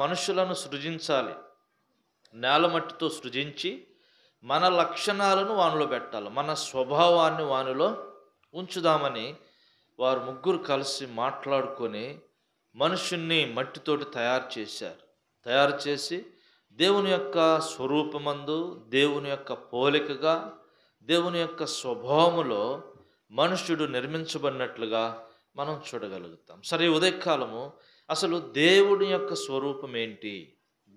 మనుషులను సృజించాలి. నేలమట్టితో సృజించి మన లక్షణాలను వానిలో పెట్టాలి. మన స్వభావాన్ని వానిలో ఉంచుదామని వారు ముగ్గురు కలిసి మాట్లాడుకొని మనుషుణ్ణి మట్టితోటి తయారు చేశారు. తయారు చేసి దేవుని యొక్క స్వరూపమందు, దేవుని యొక్క పోలికగా, దేవుని యొక్క స్వభావములో మనుష్యుడు నిర్మించబడినట్లుగా మనం చూడగలుగుతాం. సరే, ఈ ఉదయకాలము అసలు దేవుని యొక్క స్వరూపం ఏంటి?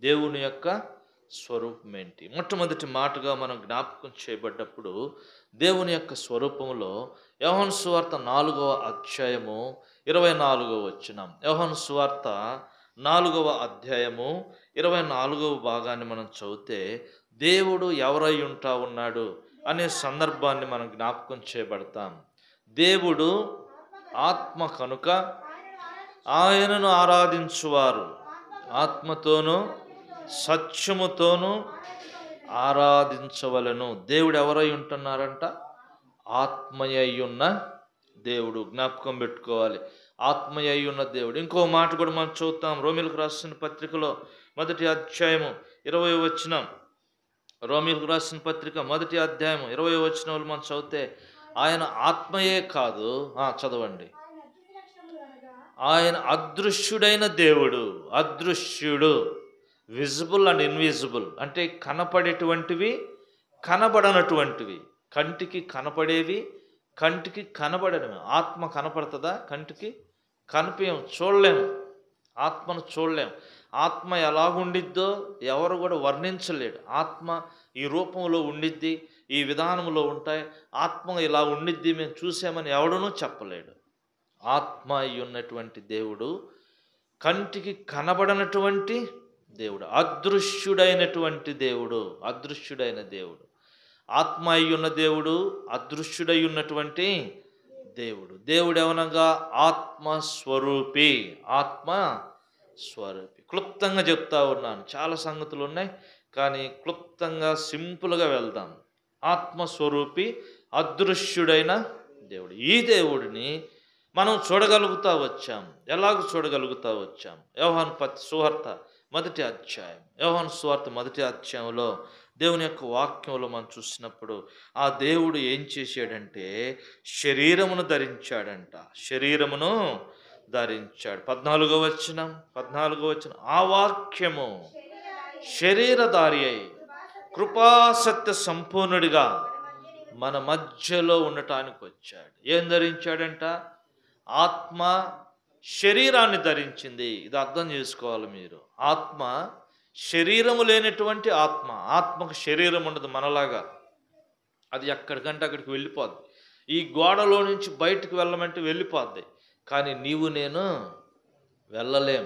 దేవుని యొక్క స్వరూపం ఏంటి? మొట్టమొదటి మాటగా మనం జ్ఞాపకం చేయబడ్డప్పుడు దేవుని యొక్క స్వరూపములో యోహాను సువార్త 4వ అధ్యాయము 24వ వచనం. యోహాను సువార్త 4వ అధ్యాయము 24వ భాగాన్ని మనం చదివితే దేవుడు ఎవరై ఉన్నాడు అనే సందర్భాన్ని మనం జ్ఞాపకం చేయబడతాం. దేవుడు ఆత్మ కనుక ఆయనను ఆరాధించువారు ఆత్మతోనూ సత్యముతోనూ ఆరాధించవలెను. దేవుడు ఎవరై ఉంటున్నారంట? ఆత్మయ్య ఉన్న దేవుడు. జ్ఞాపకం పెట్టుకోవాలి, ఆత్మయ్య ఉన్న దేవుడు. ఇంకో మాట కూడా మనం చూద్దాం. రోమీయులకు రాసిన పత్రికలో 1వ అధ్యాయము 20వ వచనం. రోమీయులకు రాసిన పత్రిక 1వ అధ్యాయము 20వ వచనంలో మనం చదివితే ఆయన ఆత్మయే కాదు, చదవండి, ఆయన అదృశ్యుడైన దేవుడు. అదృశ్యుడు, విజిబుల్ అండ్ ఇన్విజిబుల్ అంటే కనపడేటువంటివి, కనబడనటువంటివి. కంటికి కనపడేవి, కంటికి కనబడనివి. ఆత్మ కనపడుతుందా? కంటికి కనిపించం, చూడలేము. ఆత్మను చూడలేము. ఆత్మ ఎలాగుండిద్దో ఎవరు కూడా వర్ణించలేడు. ఆత్మ ఈ రూపంలో ఉండిద్ది, ఈ విధానంలో ఉంటాయి, ఆత్మ ఇలా ఉండిద్ది, మేము చూసామని ఎవడనూ చెప్పలేడు. ఆత్మ అయి ఉన్నటువంటి దేవుడు, కంటికి కనబడనటువంటి దేవుడు, అదృశ్యుడైనటువంటి దేవుడు. అదృశ్యుడైన దేవుడు, ఆత్మ అయి ఉన్న దేవుడు, అదృశ్యుడై ఉన్నటువంటి దేవుడు. దేవుడు ఏమనగా ఆత్మస్వరూపి. ఆత్మస్వరూపి. క్లుప్తంగా చెప్తా ఉన్నాను, చాలా సంగతులు ఉన్నాయి, కానీ క్లుప్తంగా సింపుల్గా వెళ్దాం. ఆత్మస్వరూపి, అదృశ్యుడైన దేవుడు. ఈ దేవుడిని మనం చూడగలుగుతా వచ్చాం. ఎలాగ చూడగలుగుతా వచ్చాం? యోహాను సువార్త 1వ అధ్యాయం. యోహాను సువార్త 1వ అధ్యాయంలో దేవుని యొక్క వాక్యంలో మనం చూసినప్పుడు ఆ దేవుడు ఏం చేశాడంటే శరీరమును ధరించాడంట. శరీరమును ధరించాడు. 14వ వచనం. ఆ వాక్యము శరీరధారి అయి కృపాసత్య సంపూర్ణుడిగా మన మధ్యలో ఉండటానికి వచ్చాడు. ఏం ధరించాడంట? ఆత్మ శరీరాన్ని ధరించింది. ఇది అర్థం చేసుకోవాలి మీరు. ఆత్మ శరీరము లేనటువంటి ఆత్మ. ఆత్మకు శరీరం ఉండదు మనలాగా. అది ఎక్కడికంటే అక్కడికి వెళ్ళిపోద్ది. ఈ గోడలో నుంచి బయటకు వెళ్ళమంటే వెళ్ళిపోద్ది. కానీ నీవు నేను వెళ్ళలేం.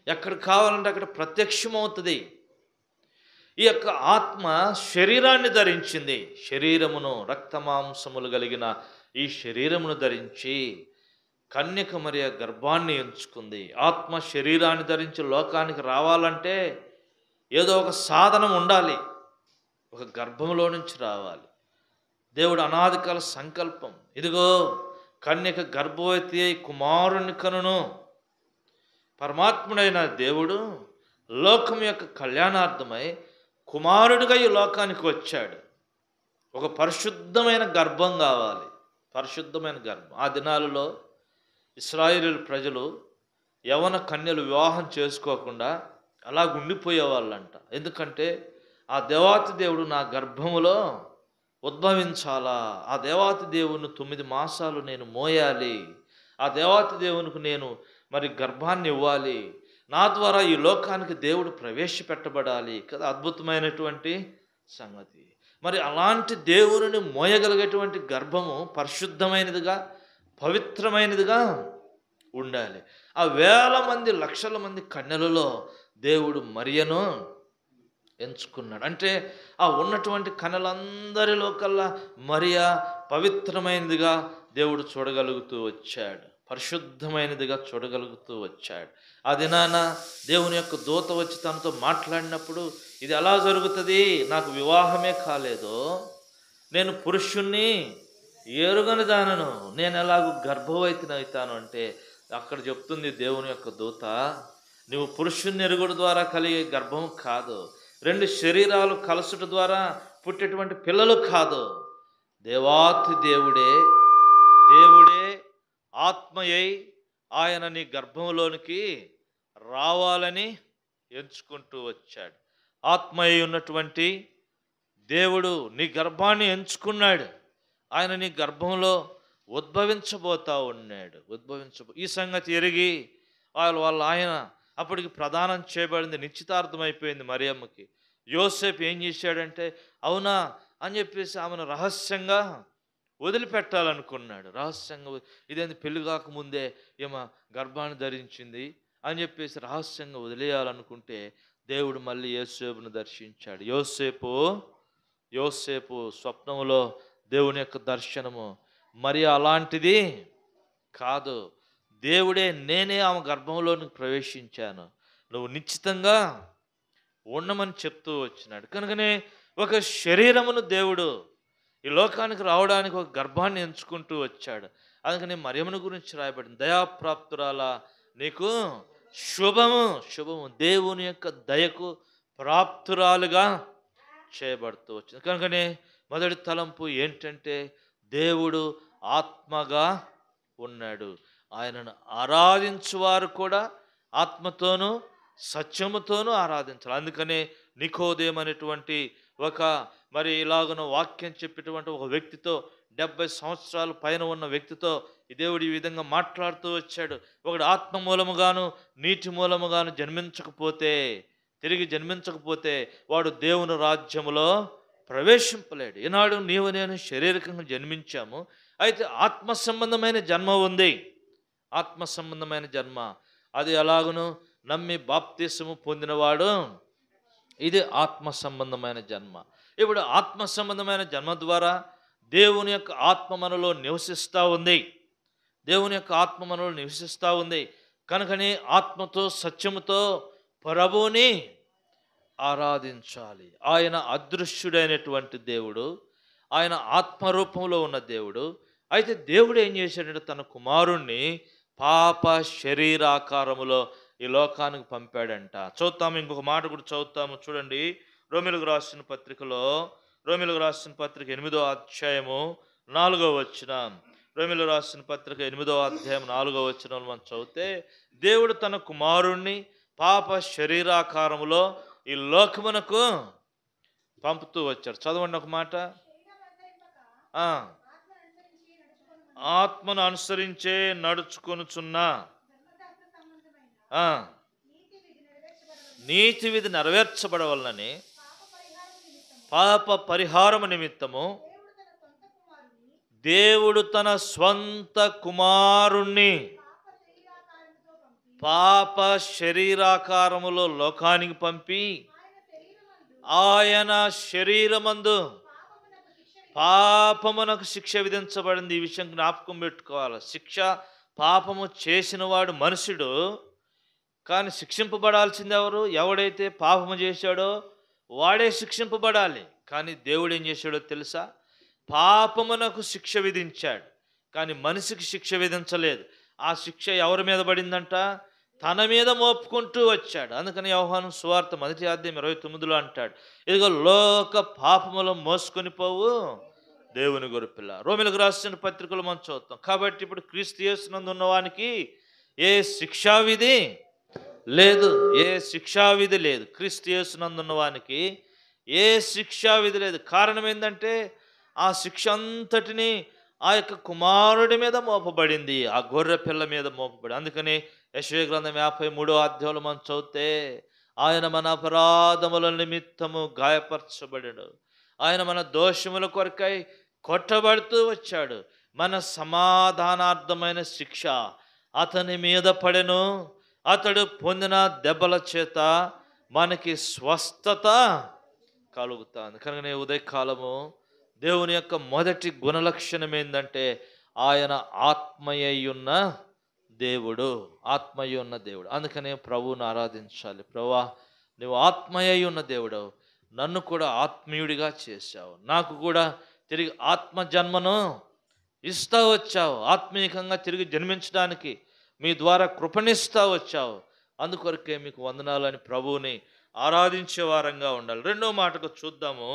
ఎక్కడ కావాలంటే అక్కడ ప్రత్యక్షమవుతుంది. ఈ యొక్క ఆత్మ శరీరాన్ని ధరించింది. శరీరమును, రక్తమాంసములు కలిగిన ఈ శరీరమును ధరించి కన్యక మరియ గర్భాన్ని ఎంచుకుంది. ఆత్మ శరీరాన్ని ధరించి లోకానికి రావాలంటే ఏదో ఒక సాధనం ఉండాలి, ఒక గర్భంలో నుంచి రావాలి. దేవుడు అనాదికాల సంకల్పం, ఇదిగో కన్యక గర్భవతి అయి కుమారుని కనును. పరమాత్ముడైన దేవుడు లోకం యొక్క కళ్యాణార్థమై కుమారుడిగా ఈ లోకానికి వచ్చాడు. ఒక పరిశుద్ధమైన గర్భం కావాలి, పరిశుద్ధమైన గర్భం. ఆ దినాలలో ఇశ్రాయేలు ప్రజలు యవన కన్యలు వివాహం చేసుకోకుండా అలా ఉండిపోయేవాళ్ళంట. ఎందుకంటే ఆ దేవాతి దేవుడు నా గర్భములో ఉద్భవించాలా, ఆ దేవాతి దేవుని 9 మాసాలు నేను మోయాలి, ఆ దేవాతి దేవునికి నేను మరి గర్భాన్ని ఇవ్వాలి, నా ద్వారా ఈ లోకానికి దేవుడు ప్రవేశపెట్టబడాలి కదా. అద్భుతమైనటువంటి సంగతి. మరి అలాంటి దేవుని మోయగలిగేటువంటి గర్భము పరిశుద్ధమైనదిగా, పవిత్రమైనదిగా ఉండాలి. ఆ వేల మంది, లక్షల మంది కన్యలలో దేవుడు మరియను ఎంచుకున్నాడు. అంటే ఆ ఉన్నటువంటి కన్యలందరిలో కల్లా మరియా పవిత్రమైనదిగా దేవుడు చూడగలుగుతూ వచ్చాడు, పరిశుద్ధమైనదిగా చూడగలుగుతూ వచ్చాడు. ఆ దినాన దేవుని యొక్క దూత వచ్చి తనతో మాట్లాడినప్పుడు, ఇది ఎలా జరుగుతుంది, నాకు వివాహమే కాలేదో, నేను పురుషుణ్ణి ఎరుగని దానను, నేను ఎలాగూ గర్భవతిని అవుతాను అంటే అక్కడ చెప్తుంది దేవుని యొక్క దూత, నువ్వు పురుషుని ఎరుగుడు ద్వారా కలిగే గర్భం కాదు. రెండు శరీరాలు కలసుట ద్వారా పుట్టేటువంటి పిల్లలు కాదు. దేవాతి దేవుడే ఆత్మయై ఆయన నీ గర్భంలోనికి రావాలని ఎంచుకుంటూ వచ్చాడు. ఆత్మయ్య ఉన్నటువంటి దేవుడు నీ గర్భాన్ని ఎంచుకున్నాడు. ఆయన నీ గర్భంలో ఉద్భవించబోతా ఉన్నాడు. ఈ సంగతి ఎరిగి ఆయన అప్పటికి ప్రదానం చేయబడింది, నిశ్చితార్థం అయిపోయింది మరియమ్మకి. యోసేపు ఏం చేశాడంటే అవునా అని చెప్పేసి ఆమెను రహస్యంగా వదిలిపెట్టాలనుకున్నాడు. రహస్యంగా ఇదేంది పెళ్లి కాకముందే ఏమో గర్భాన్ని ధరించింది అని చెప్పేసి రహస్యంగా వదిలేయాలనుకుంటే దేవుడు మళ్ళీ యోసేపును దర్శించాడు. యోసేపు స్వప్నంలో దేవుని యొక్క దర్శనము మరి అలాంటిది కాదు. దేవుడే నేనే ఆమె గర్భంలోనికి ప్రవేశించాను, నువ్వు నిశ్చితంగా ఉండమని చెప్తూ వచ్చినాడు. కనుకనే ఒక శరీరమును దేవుడు ఈ లోకానికి రావడానికి ఒక గర్భాన్ని ఎంచుకుంటూ వచ్చాడు. అందుకని మరియమ్మను గురించి రాయబడింది, దయాప్రాప్తురాల నీకు శుభము దేవుని యొక్క దయకు ప్రాప్తురాలుగా చేయబడుతూ వచ్చింది. కనుకనే మొదటి తలంపు ఏంటంటే దేవుడు ఆత్మగా ఉన్నాడు. ఆయనను ఆరాధించువారు కూడా ఆత్మతోనూ సత్యముతోనూ ఆరాధించాలి. అందుకనే నికోదేము అనేటువంటి ఒక ఇలాగున వాక్యం చెప్పేటువంటి ఒక వ్యక్తితో 70 సంవత్సరాల పైన ఉన్న వ్యక్తితో ఈ దేవుడు ఈ విధంగా మాట్లాడుతూ వచ్చాడు. ఒకడు ఆత్మ మూలముగాను నీటి మూలముగాను తిరిగి జన్మించకపోతే వాడు దేవుని రాజ్యములో ప్రవేశింపలేడు. ఈనాడు నీవు నేను శారీరకంగా జన్మించాము, అయితే ఆత్మ సంబంధమైన జన్మ ఉంది. ఆత్మ సంబంధమైన జన్మ అది ఎలాగును నమ్మి బాప్తిసము పొందినవాడు, ఇది ఆత్మ సంబంధమైన జన్మ. ఇప్పుడు ఆత్మ సంబంధమైన జన్మ ద్వారా దేవుని యొక్క ఆత్మ మనలో నివసిస్తూ ఉంది. కనుకనే ఆత్మతో సత్యముతో ప్రభువుని ఆరాధించాలి. ఆయన అదృశ్యుడైనటువంటి దేవుడు, ఆయన ఆత్మరూపంలో ఉన్న దేవుడు. అయితే దేవుడు ఏం చేశాడంటే తన కుమారుణ్ణి పాప శరీరాకారములో ఈ లోకానికి పంపాడంట. చూద్దాము, ఇంకొక మాట కూడా చదువుతాము చూడండి. రోమిలకు రాసిన పత్రిక 8వ అధ్యాయము 4వ వచనం. రోమిలకు రాసిన పత్రిక 8వ అధ్యాయం 4వ వచనం మనం చదివితే దేవుడు తన కుమారుణ్ణి పాప శరీరాకారములో ఈ లోకమునకు పంపుతూ వచ్చాడు. చదవండి ఒక మాట. ఆత్మను అనుసరించే నడుచుకొనుచున్న నీతి విధి నెరవేర్చబడవలనని పాప పరిహారము నిమిత్తము దేవుడు తన స్వంత కుమారుణ్ణి పాప శరీరాకారములో లోకానికి పంపి ఆయన శరీరమందు పాపమునకు శిక్ష విధించబడింది. ఈ విషయం జ్ఞాపకం పెట్టుకోవాలి. పాపము చేసిన వాడు మనుషుడు, కానీ శిక్షింపబడాల్సింది ఎవరు? ఎవడైతే పాపము చేశాడో వాడే శిక్షింపబడాలి. కానీ దేవుడు ఏం చేశాడో తెలుసా? పాపమునకు శిక్ష విధించాడు, కానీ మనిషికి శిక్ష విధించలేదు. ఆ శిక్ష ఎవరి మీద పడిందంట? తన మీద మోపుకుంటూ వచ్చాడు. అందుకని యోహాను సువార్త 1వ అధ్యాయం 29లో అంటాడు, ఇదిగో లోక పాపములో మోసుకొని పోవు దేవుని గొర్రెపిల్ల. రోమిలకు రాసిన పత్రికలు మనం చూద్దాం. కాబట్టి ఇప్పుడు క్రీస్తు యేసునందు ఉన్నవానికి ఏ శిక్షావిధి లేదు. క్రీస్తు యేసునందు ఉన్నవానికి ఏ శిక్షావిధి లేదు. కారణం ఏంటంటే ఆ శిక్ష అంతటిని ఆ యొక్క కుమారుడి మీద మోపబడింది, ఆ గొర్రె పిల్ల మీద మోపబడి. అందుకని యెషయా గ్రంథం 53వ అధ్యాయంలో మనం చదివితే ఆయన మన అపరాధముల నిమిత్తము గాయపరచబడాడు, ఆయన మన దోషముల కొరకై కొట్టబడుతూ వచ్చాడు, మన సమాధానార్థమైన శిక్ష అతని మీద పడెను, అతడు పొందిన దెబ్బల చేత మనకి స్వస్థత కలుగుతుంది. కనుక ఉదయకాలము దేవుని యొక్క మొదటి గుణలక్షణం ఏంటంటే ఆయన ఆత్మయ్యున్న దేవుడు. అందుకనే ప్రభువుని ఆరాధించాలి. ప్రభువా, నువ్వు ఆత్మయ్యున్న దేవుడు, నన్ను కూడా ఆత్మీయుడిగా చేశావు, నాకు కూడా తిరిగి ఆత్మ జన్మను ఇస్తా వచ్చావు, ఆత్మీయంగా తిరిగి జన్మించడానికి మీ ద్వారా కృపణిస్తా వచ్చావు. అందుకొరకే మీకు వందనాలని ప్రభువుని ఆరాధించే వారంగా ఉండాలి. రెండో మాటకు చూద్దాము.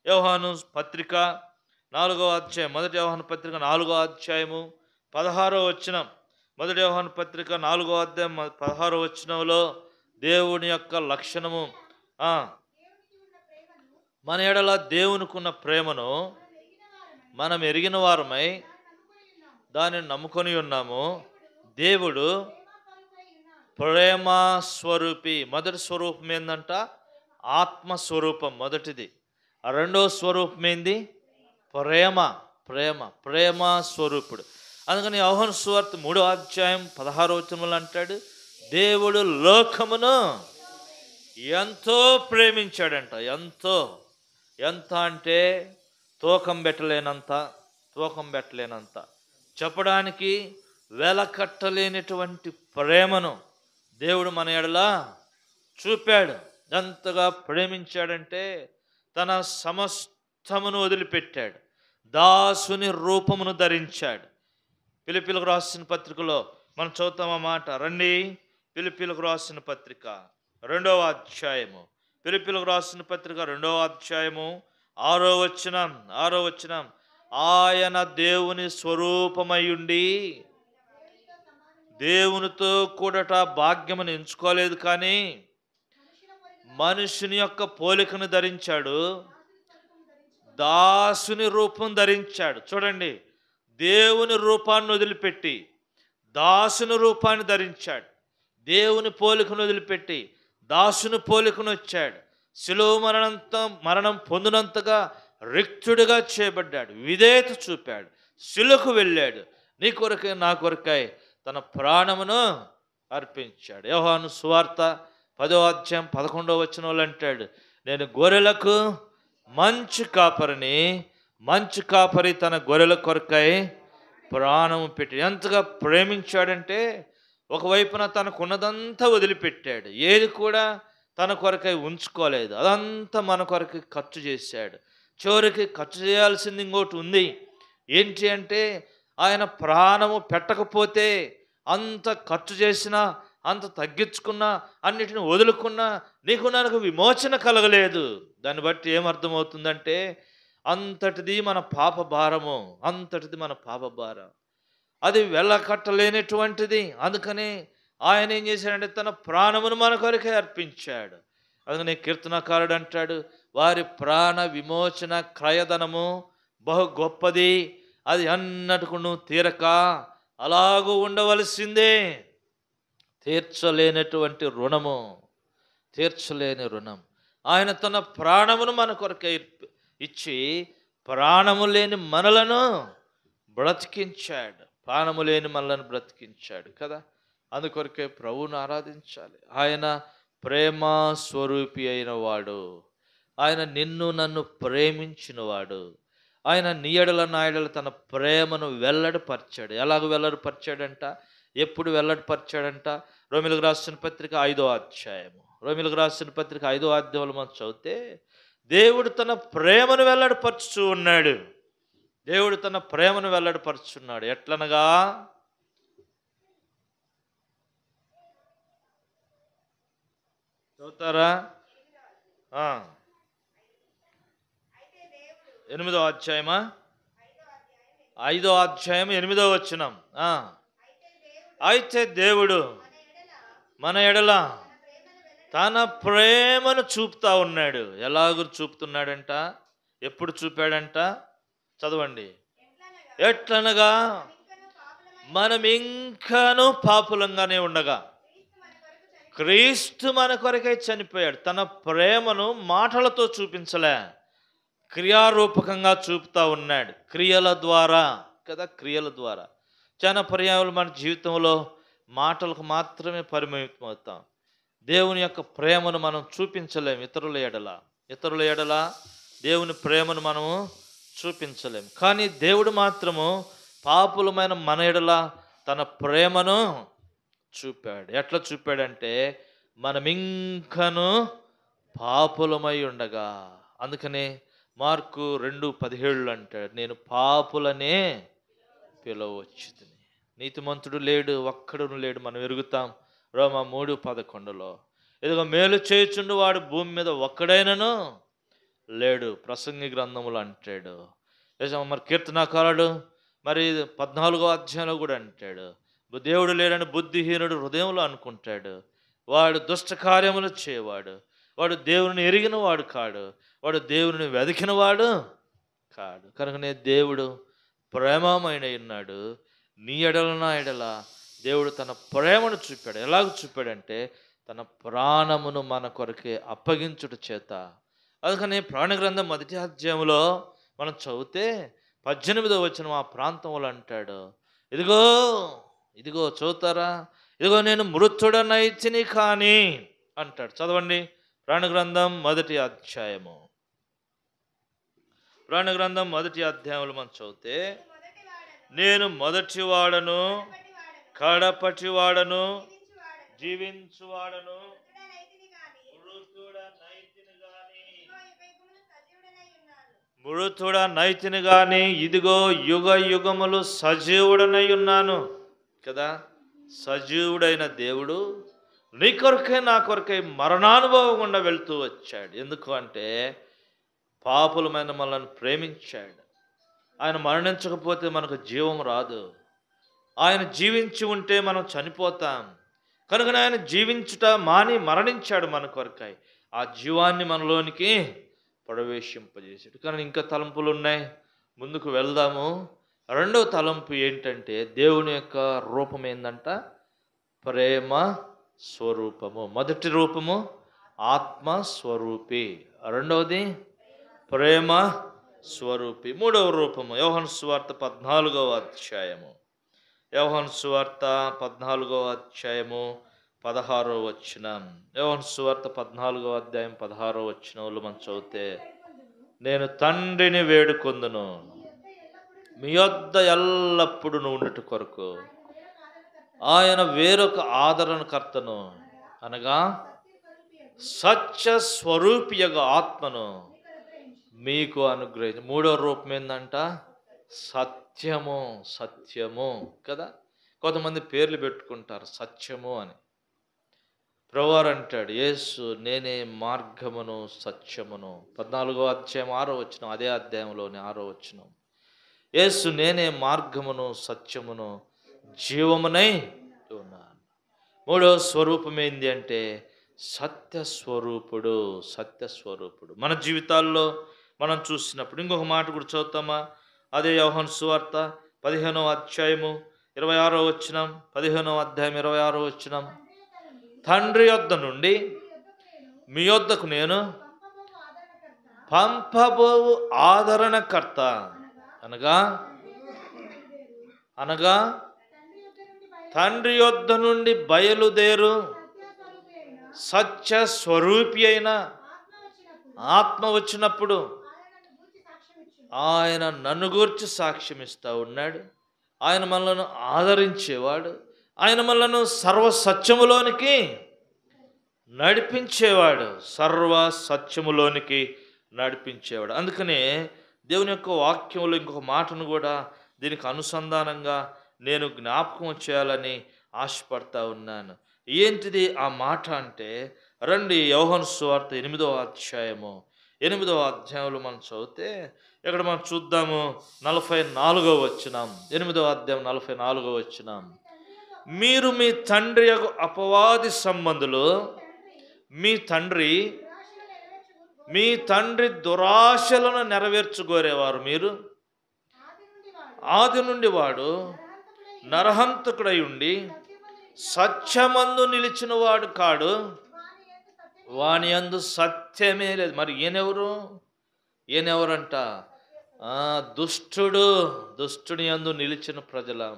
యోహాను పత్రిక 4వ అధ్యాయం, మొదటి యోహాను పత్రిక 4వ అధ్యాయము 16వ వచనం. మొదటి యోహాను పత్రిక 4వ అధ్యాయం 16వ వచనంలో దేవుని యొక్క లక్షణము, మన ఎడల దేవునికున్న ప్రేమను మనం ఎరిగిన వారమై దానిని నమ్ముకొని ఉన్నాము. దేవుడు ప్రేమ స్వరూపి. మొదటి స్వరూపం ఏందంట? ఆత్మస్వరూపం మొదటిది. ఆ రెండో స్వరూపం ఏంది? ప్రేమ. ప్రేమ ప్రేమ స్వరూపుడు. అందుకని యోహాను సువార్త 3వ అధ్యాయం 16వ వచనంలో అంటాడు, దేవుడు లోకమును ఎంతో ప్రేమించాడంట. ఎంతో, ఎంత అంటే తూకం పెట్టలేనంత చెప్పడానికి వెలకట్టలేనటువంటి ప్రేమను దేవుడు మన ఎడల చూపాడు. ఎంతగా ప్రేమించాడంటే తన సమస్తమును వదిలిపెట్టాడు, దాసుని రూపమును ధరించాడు. ఫిలిప్పీలకు రాసిన పత్రికలో మనం చదువుతాం ఆ మాట. రండి, ఫిలిప్పీలకు రాసిన పత్రిక 2వ అధ్యాయము. ఫిలిప్పీలకు రాసిన పత్రిక 2వ అధ్యాయము 6వ వచనం. ఆయన దేవుని స్వరూపమయ్యుండి దేవునితో కూడట భాగ్యమును ఎంచుకోలేదు, కానీ మనుషుని యొక్క పోలికను ధరించాడు, దాసుని రూపం ధరించాడు. చూడండి, దేవుని రూపాన్ని వదిలిపెట్టి దాసుని రూపాన్ని ధరించాడు. దేవుని పోలికను వదిలిపెట్టి దాసుని పోలికను వచ్చాడు. శిలువ మరణం పొందినంతగా రిక్తుడిగా చేయబడ్డాడు. విధేయత చూపాడు, శిలువకు వెళ్ళాడు. నీ కొరకై నా కొరకై తన ప్రాణమును అర్పించాడు. యోహాను సువార్త 10వ అధ్యాయం 11వ వచనంలో అంటాడు, నేను గొర్రెలకు మంచి కాపరి తన గొర్రెల కొరకై ప్రాణము పెట్టి. ఎంతగా ప్రేమించాడంటే ఒకవైపున తనకున్నదంతా వదిలిపెట్టాడు, ఏది కూడా తన కొరకై ఉంచుకోలేదు, అదంతా మన కొరకై ఖర్చు చేశాడు. చివరికి ఖర్చు చేయాల్సింది ఇంకోటి ఉంది. ఏంటి అంటే, ఆయన ప్రాణము పెట్టకపోతే అంత ఖర్చు చేసినా, అంత తగ్గించుకున్నా, అన్నిటిని వదులుకున్నా నీకు నాకు విమోచన కలగలేదు. దాన్ని బట్టి ఏమర్థమవుతుందంటే, అంతటిది మన పాప భారం, అది వెళ్ళకట్టలేనటువంటిది. అందుకని ఆయన ఏం చేశాడంటే తన ప్రాణమును మన కొరకే అర్పించాడు. అందుకని కీర్తనకారుడు అంటాడు, వారి ప్రాణ విమోచన క్రయధనము బహు గొప్పది, అది అన్నట్టుకు తీరక అలాగూ ఉండవలసిందే. తీర్చలేని రుణం. ఆయన తన ప్రాణమును మన కొరకే ఇచ్చి ప్రాణము లేని మనలను బ్రతికించాడు కదా. అందుకొరకే ప్రభువును ఆరాధించాలి. ఆయన ప్రేమ స్వరూపి అయిన వాడు, ఆయన నిన్ను నన్ను ప్రేమించినవాడు. ఆయన నీ ఎడల నా ఎడల తన ప్రేమను వెల్లడిపరిచాడు. ఎలాగ వెల్లడిపరిచాడంట? ఎప్పుడు వెల్లడిపరిచాడంట? రోమిలకు రాసిన పత్రిక 5వ అధ్యాయము. రోమిలకు రాసిన పత్రిక 5వ అధ్యాయంలో మనం చదివితే దేవుడు తన ప్రేమను వెల్లడిపరుచు ఉన్నాడు. ఎట్లనగా, చదువుతారా? 8వ అధ్యాయమా? 5వ అధ్యాయం 8వ వచనం. అయితే దేవుడు మన ఎడల తన ప్రేమను చూపుతా ఉన్నాడు. ఎలాగూ చూపుతున్నాడంట? ఎప్పుడు చూపాడంట? చదవండి. ఎట్లనగా మనం ఇంకనూ పాపులంగానే ఉండగా క్రీస్తు మన కొరకై చనిపోయాడు. తన ప్రేమను మాటలతో చూపించలే, క్రియారూపకంగా చూపుతా ఉన్నాడు. క్రియల ద్వారా. చాలా పర్యాయాలు మన జీవితంలో మాటలకు మాత్రమే పరిమితం అవుతాం. దేవుని యొక్క ప్రేమను మనం చూపించలేము ఇతరుల ఎడల దేవుని ప్రేమను మనము చూపించలేము. కానీ దేవుడు మాత్రము పాపులమైన మన ఎడల తన ప్రేమను చూపాడు. ఎట్లా చూపాడంటే, మనం ఇంకను పాపులమై ఉండగా. అందుకనే మార్కు 2:17 అంటాడు, నేను పాపులనే పిలవచ్చుతిని. నీతిమంతుడు లేడు, ఒక్కడును లేడు, మనం ఎరుగుతాం. రోమా 3:11లో ఇదిగో మేలు చేయుచుండు వాడు భూమి మీద ఒక్కడైనను లేడు, ప్రసంగి గ్రంథములు అంటాడు. మరి కీర్తనాకారుడు మరి 14వ అధ్యాయంలో కూడా అంటాడు, దేవుడు లేడని బుద్ధిహీనుడు హృదయంలో అనుకుంటాడు, వాడు దుష్ట కార్యములు చేయవాడు, వాడు దేవుని ఎరిగిన వాడు కాడు, వాడు దేవుని వెతికిన వాడు కాడు. కనుకనే దేవుడు ప్రేమమైన ఉన్నాడు. నీ ఎడల నా ఎడల దేవుడు తన ప్రేమను చూపాడు. ఎలాగ చూపాడంటే తన ప్రాణమును మన కొరకే అప్పగించుట చేత. అందుకని ప్రాణ గ్రంథం 1వ అధ్యాయంలో మనం చదివితే 18వ వచనం ఆ ప్రాంతంలో అంటాడు, ఇదిగో ఇదిగో చదువుతారా, ఇదిగో నేను మృతుడనైతిని కానీ అంటాడు. చదవండి ప్రాణ గ్రంథం 1వ అధ్యాయము. ప్రాణ గ్రంథం 1వ అధ్యాయంలో మనం చదివితే, నేను మొదటివాడను కడపటివాడను జీవించువాడను మృతుడనైతిని గాని ఇదిగో యుగ యుగములు సజీవుడనై ఉన్నాను కదా. సజీవుడైన దేవుడు నీ కొరకే నా కొరకే మరణానుభవం గుండా వెళ్తూ వచ్చాడు. ఎందుకు అంటే పాపులమైన మనల్ని ప్రేమించాడు. ఆయన మరణించకపోతే మనకు జీవం రాదు. ఆయన జీవించి ఉంటే మనం చనిపోతాం. కనుక ఆయన జీవించుట మాని మరణించాడు మన కొరకై. ఆ జీవాన్ని మనలోనికి ప్రవేశింపజేసాడు. కానీ ఇంకా తలంపులు ఉన్నాయి, ముందుకు వెళ్దాము. రెండవ తలంపు ఏంటంటే దేవుని యొక్క రూపం ఏందంట, ప్రేమ స్వరూపము. మొదటి రూపము ఆత్మస్వరూపి, రెండవది ప్రేమ స్వరూపి. మూడవ రూపము యోహాను సువార్త 14వ అధ్యాయము. యోహాను సువార్త 14వ అధ్యాయము 16వ వచనం. యోహాను సువార్త 14వ అధ్యాయం 16వ వచనంలో మనం చదివితే, నేను తండ్రిని వేడుకొందును మీ యొద్ద ఎల్లప్పుడూ ఉండుట కొరకు ఆయన వేరొక ఆదరణకర్తను అనగా సత్య స్వరూపియగా ఆత్మను మీకు అనుగ్రహించు. మూడవ రూపం ఏందంట, సత్యము. సత్యము కదా. కొంతమంది పేర్లు పెట్టుకుంటారు సత్యము అని. ప్రభువారు అంటాడు, యేసు నేనే మార్గమును సత్యమును. 14వ అధ్యాయం 6వ వచనం, అదే అధ్యాయంలోని 6వ వచనం. యేసు నేనే మార్గమును సత్యమును జీవమునై ఉన్నాను. మూడవ స్వరూపం ఏంది అంటే సత్యస్వరూపుడు. సత్యస్వరూపుడు మన జీవితాల్లో మనం చూసినప్పుడు ఇంకొక మాట కూడా చదువుతామా, అదే యోహాను సువార్త 15వ అధ్యాయము 26వ వచనం. 15వ అధ్యాయం 26వ వచనం, తండ్రి యొద్ద నుండి మీ యొద్దకు నేను పంపబోవు ఆదరణకర్త అనగా అనగా తండ్రి యొద్ద నుండి బయలుదేరు సత్య స్వరూపి అయిన ఆత్మ వచ్చినప్పుడు ఆయన నన్ను గూర్చి సాక్ష్యం ఇస్తూ ఉన్నాడు. ఆయన మనలను ఆదరించేవాడు. ఆయన మనలను సర్వ సత్యములోనికి నడిపించేవాడు. సర్వ సత్యములోనికి నడిపించేవాడు. అందుకనే దేవుని యొక్క వాక్యంలో ఇంకొక మాటను కూడా దీనికి అనుసంధానంగా నేను జ్ఞాపకం చేయాలని ఆశపడతా ఉన్నాను. ఏంటిది ఆ మాట అంటే, రండి యోహాను సువార్త 8వ అధ్యాయము. 8వ అధ్యాయంలో మనం చదివితే ఇక్కడ మనం చూద్దాము 44వ వచనం. 8వ అధ్యాయం 44వ వచనం, మీరు మీ తండ్రి అపవాది సంబంధులు, మీ తండ్రి దురాశలను నెరవేర్చుకోరేవారు. మీరు ఆది నుండి వాడు నరహంతకుడై ఉండి సత్యమందు నిలిచిన వాడు కాడు, వాని యందు సత్యమే లేదు. మరి ఈయనెవరంట, దుష్టుని యందు నిలిచిన ప్రజలం.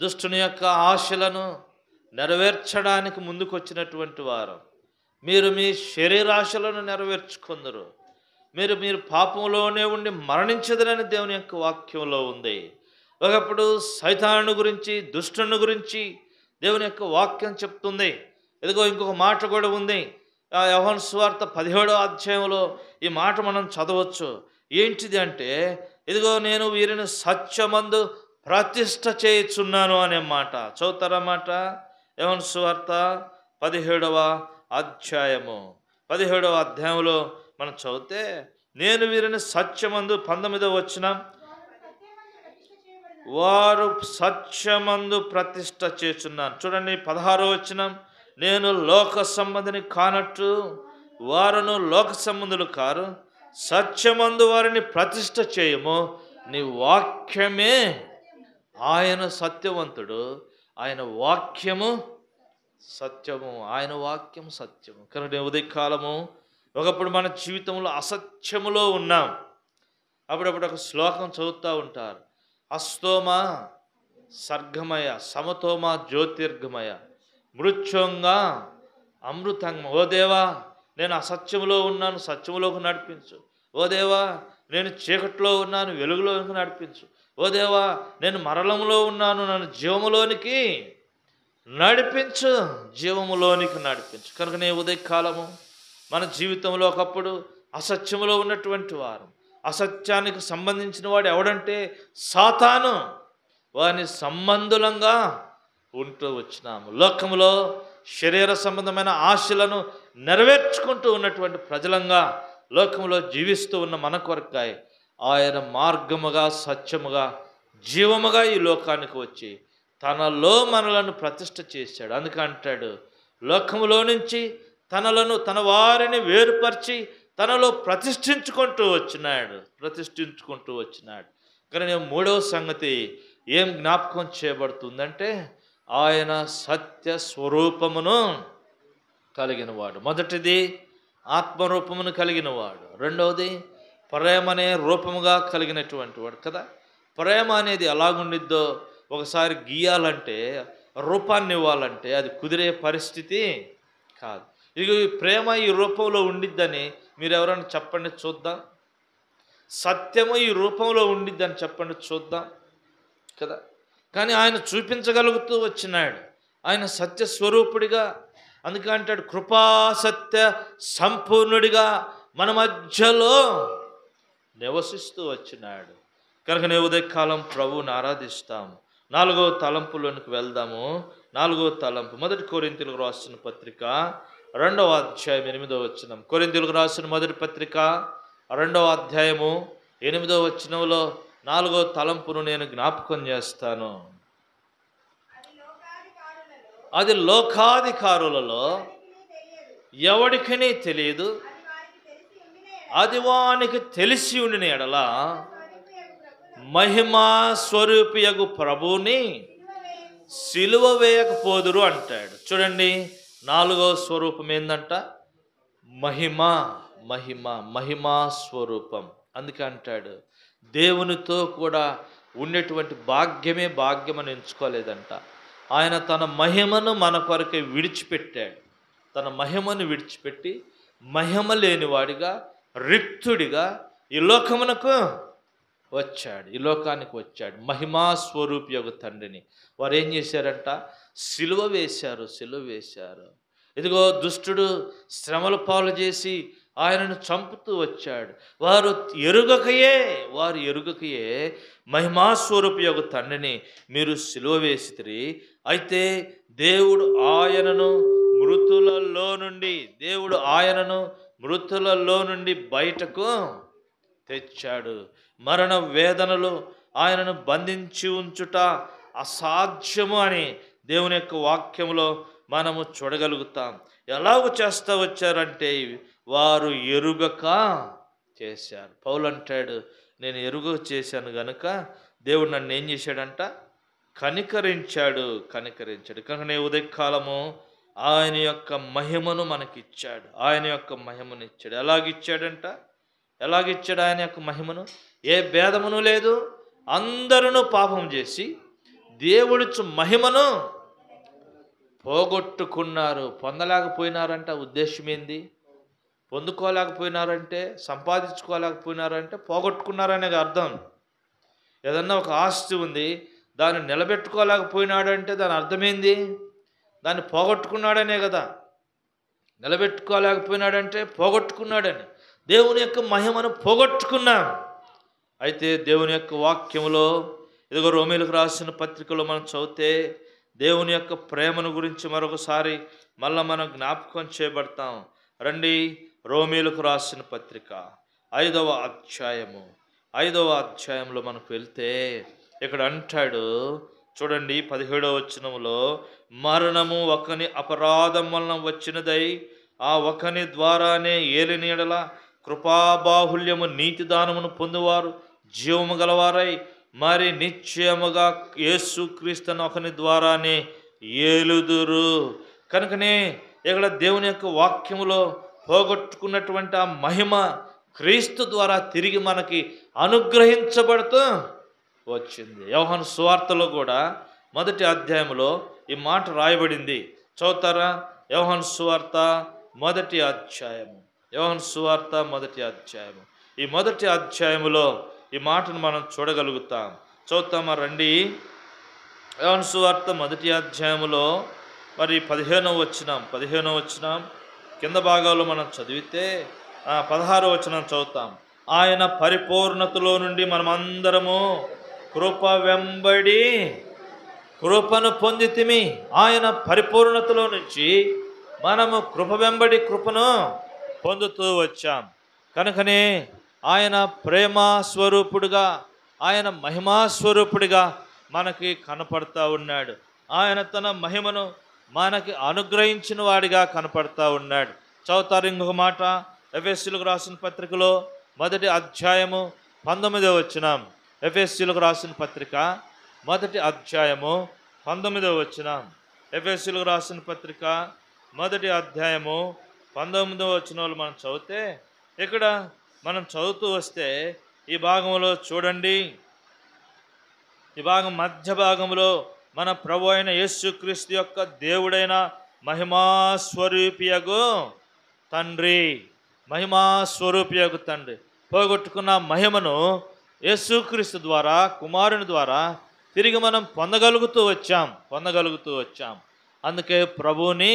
దుష్టుని యొక్క ఆశలను నెరవేర్చడానికి ముందుకు వచ్చినటువంటి వారు. మీరు మీ శరీరాశలను నెరవేర్చుకుందరు. మీరు పాపంలోనే ఉండి మరణించదరని దేవుని యొక్క వాక్యంలో ఉంది. ఒకప్పుడు సైతాను గురించి, దుష్టుని గురించి దేవుని యొక్క వాక్యం చెప్తుంది. ఇదిగో ఇంకొక మాట కూడా ఉంది. యోహాను సువార్త 17వ అధ్యాయంలో ఈ మాట మనం చదవచ్చు. ఏంటిది అంటే, ఇదిగో నేను వీరిని సత్యమందు ప్రతిష్ఠ చేయుచున్నాను అనే మాట. చదువుతారా మాట? యోహాను సువార్త 17వ అధ్యాయము 17వ అధ్యాయంలో మనం చదివితే, నేను వీరిని సత్యమందు 19వ వచనం, వారు సత్యమందు ప్రతిష్ఠ చేస్తున్నాను. చూడండి 16వ వచనం, నేను లోక సంబంధిని కానట్టు వారును లోక సంబంధులు కారు, సత్యమందు వారిని ప్రతిష్ఠ చేయము, నీ వాక్యమే. ఆయన సత్యవంతుడు, ఆయన వాక్యము సత్యము, ఆయన వాక్యం సత్యము. కనుక ఉదయకాలము ఒకప్పుడు మన జీవితంలో అసత్యములో ఉన్నాం. అప్పుడప్పుడు ఒక శ్లోకం చదువుతూ ఉంటారు, అస్తోమ సర్గమయ సమతోమ జ్యోతిర్గమయ మృత్యోంగా అమృతంగ. ఓ దేవా, నేను అసత్యములో ఉన్నాను, సత్యములోకి నడిపించు. ఓ దేవా, నేను చీకట్లో ఉన్నాను, వెలుగులోకి నడిపించు. ఓ దేవా, నేను మరణంలో ఉన్నాను, నన్ను జీవములోనికి నడిపించు, జీవములోనికి నడిపించు. కనుక నేను ఉదయకాలము మన జీవితంలో ఒకప్పుడు అసత్యములో ఉన్నటువంటి వారు, అసత్యానికి సంబంధించిన వాడు ఎవడంటే సాతాను, వాని సంబంధులంగా ఉంటూ వచ్చినాము. లోకములో శరీర సంబంధమైన ఆశలను నెరవేర్చుకుంటూ ఉన్నటువంటి ప్రజలంగా లోకంలో జీవిస్తూ ఉన్న మన కొరకాయ ఆయన మార్గముగా, సత్యముగా, జీవముగా ఈ లోకానికి వచ్చి తనలో మనలను ప్రతిష్ఠ చేశాడు. అందుకంటాడు, లోకములో నుంచి తన వారిని వేరుపరిచి తనలో ప్రతిష్ఠించుకుంటూ వచ్చినాడు. కానీ మూడవ సంగతి ఏం జ్ఞాపకం చేయబడుతుందంటే, ఆయన సత్య స్వరూపమును కలిగినవాడు. మొదటిది ఆత్మరూపమును కలిగినవాడు, రెండవది ప్రేమ అనే రూపముగా కలిగినటువంటి వాడు కదా. ప్రేమ అనేది ఎలాగుండిద్దో ఒకసారి గీయాలంటే, రూపాన్ని ఇవ్వాలంటే అది కుదిరే పరిస్థితి కాదు. ఇక ఈ ప్రేమ ఈ రూపంలో ఉండిద్దని మీరు ఎవరైనా చెప్పండి చూద్దాం. సత్యము ఈ రూపంలో ఉండిద్దని చెప్పండి చూద్దాం కదా. కానీ ఆయన చూపించగలుగుతూ వచ్చినాడు, ఆయన సత్య స్వరూపుడిగా. అందుకే అంటాడు, కృపా సత్య సంపూర్ణుడిగా మన మధ్యలో నివసిస్తూ వచ్చినాడు. కనుక నేను ఉదయకాలం ప్రభువుని ఆరాధిస్తాము. 4వ తలంపులోనికి వెళ్దాము. 4వ తలంపు, 1 కొరింథీయులకు రాసిన పత్రిక 2వ అధ్యాయం 8వ వచనం. కొరింథీయులకు రాసిన మొదటి పత్రిక 2వ అధ్యాయము 8వ వచనంలో 4వ తలంపును నేను జ్ఞాపకం చేస్తాను. అది లోకాధికారులలో ఎవడికని తెలియదు, అది వానికి తెలిసి ఉండిన ఎడల మహిమా స్వరూపియగు ప్రభువుని సిలువ వేయకపోదురు అంటాడు. చూడండి, 4వ స్వరూపం ఏందంట? మహిమా స్వరూపం. అందుకే అంటాడు, దేవునితో కూడా ఉండేటువంటి భాగ్యమని ఎంచుకోలేదంట. ఆయన తన మహిమను మన కొరకే విడిచిపెట్టాడు. తన మహిమను విడిచిపెట్టి మహిమ లేనివాడిగా, రిక్తుడిగా ఈ లోకానికి వచ్చాడు. మహిమా స్వరూపి యొక్క తండ్రిని వారు ఏం చేశారంట? సిలువ వేశారు. ఇదిగో దుష్టుడు శ్రమల పాలు చేసి ఆయనను చంపుతూ వచ్చాడు. వారు ఎరుగకయే మహిమాస్వరూపి యొక్క తండ్రిని మీరు సిలువ వేసితిరి. అయితే దేవుడు ఆయనను మృతులలో నుండి బయటకు తెచ్చాడు. మరణ వేదనలు ఆయనను బంధించి ఉంచుట అసాధ్యము అని దేవుని యొక్క వాక్యంలో మనము చూడగలుగుతాం. ఎలాగ చేస్తూ వచ్చారంటే, వారు ఎరుగక చేశారు. పౌలు అంటాడు, నేను ఎరుగక చేశాను గనుక దేవుడు నన్ను ఏం చేశాడంట? కనికరించాడు. కనుక నేను ఉదయకాలము ఆయన యొక్క మహిమను మనకిచ్చాడు. ఎలాగిచ్చాడు ఆయన యొక్క మహిమను? ఏ భేదమును లేదు. అందరూ పాపం చేసి దేవుడిచ్చు మహిమను పోగొట్టుకున్నారు. పొందలేకపోయినారంట. ఉద్దేశం ఏంది? పొందుకోలేకపోయినారంటే, సంపాదించుకోలేకపోయినారంటే పోగొట్టుకున్నారనే అర్థం. ఏదన్నా ఒక ఆస్తి ఉంది, దాన్ని నిలబెట్టుకోలేకపోయినాడంటే దాని అర్థమైంది? దాన్ని పోగొట్టుకున్నాడనే కదా. నిలబెట్టుకోలేకపోయినాడంటే పోగొట్టుకున్నాడని. దేవుని యొక్క మహిమను పోగొట్టుకున్నాం. అయితే దేవుని యొక్క వాక్యములో, ఇదిగో రోమీయులకు రాసిన పత్రికలో మనం చదివితే, దేవుని యొక్క ప్రేమను గురించి మరొకసారి మళ్ళా మనం జ్ఞాపకం చేయబడతాం. రండి, రోమీలకు రాసిన పత్రిక 5వ అధ్యాయము. 5వ అధ్యాయంలో మనకు వెళ్తే ఇక్కడ అంటాడు చూడండి, 17వ వచనంలో, మరణము ఒకని అపరాధం వలన వచ్చినదై ఆ ఒకని ద్వారానే ఏలిన యెడల కృపాబాహుల్యము నీతి దానమును పొందువారు జీవము గలవారై మరి నిశ్చయముగా యేసుక్రీస్తును ఒకని ద్వారానే ఏలుదురు. కనుకనే ఇక్కడ దేవుని యొక్క వాక్యములో పోగొట్టుకున్నటువంటి ఆ మహిమ క్రీస్తు ద్వారా తిరిగి మనకి అనుగ్రహించబడుతూ వచ్చింది. యోహాను సువార్తలో కూడా 1వ అధ్యాయంలో ఈ మాట రాయబడింది. చదువుతారా? యోహాను సువార్త 1వ అధ్యాయము. యోహాను సువార్త 1వ అధ్యాయము. ఈ 1వ అధ్యాయములో ఈ మాటను మనం చూడగలుగుతాం. చదువుతామా? రండి. యోహాను సువార్త 1వ అధ్యాయములో మరి 15వ వచనం కింద భాగాల్లో మనం చదివితే 16వ వచనం చదువుతాం. ఆయన పరిపూర్ణతలో నుండి మనమందరము కృప వెంబడి కృపను పొందితిమి. ఆయన పరిపూర్ణతలో నుంచి మనము కృప వెంబడి కృపను పొందుతూ వచ్చాం. కనుకనే ఆయన ప్రేమ స్వరూపుడుగా, ఆయన మహిమా స్వరూపుడిగా మనకి కనపడతా ఉన్నాడు. ఆయన తన మహిమను మనకి అనుగ్రహించిన వాడిగా కనపడతా ఉన్నాడు. చదువుతారు ఇంకొక మాట, ఎఫెసీయులకు రాసిన పత్రికలో 1వ అధ్యాయము 19వ వచనం. ఎఫెసీయులకు రాసిన పత్రిక 1వ అధ్యాయము 19వ వచనం. ఎఫెసీయులకు రాసిన పత్రిక 1వ అధ్యాయము 19వ వచనంలో మనం చదివితే, ఇక్కడ మనం చదువుతూ వస్తే ఈ భాగంలో చూడండి, ఈ భాగం మధ్య భాగంలో మన ప్రభు అయిన యేసుక్రీస్తు యొక్క దేవుడైన మహిమాస్వరూపియగు తండ్రి, మహిమాస్వరూపియగు తండ్రి పోగొట్టుకున్న మహిమను యేసుక్రీస్తు ద్వారా, కుమారుని ద్వారా తిరిగి మనం పొందగలుగుతూ వచ్చాం. అందుకే ప్రభువుని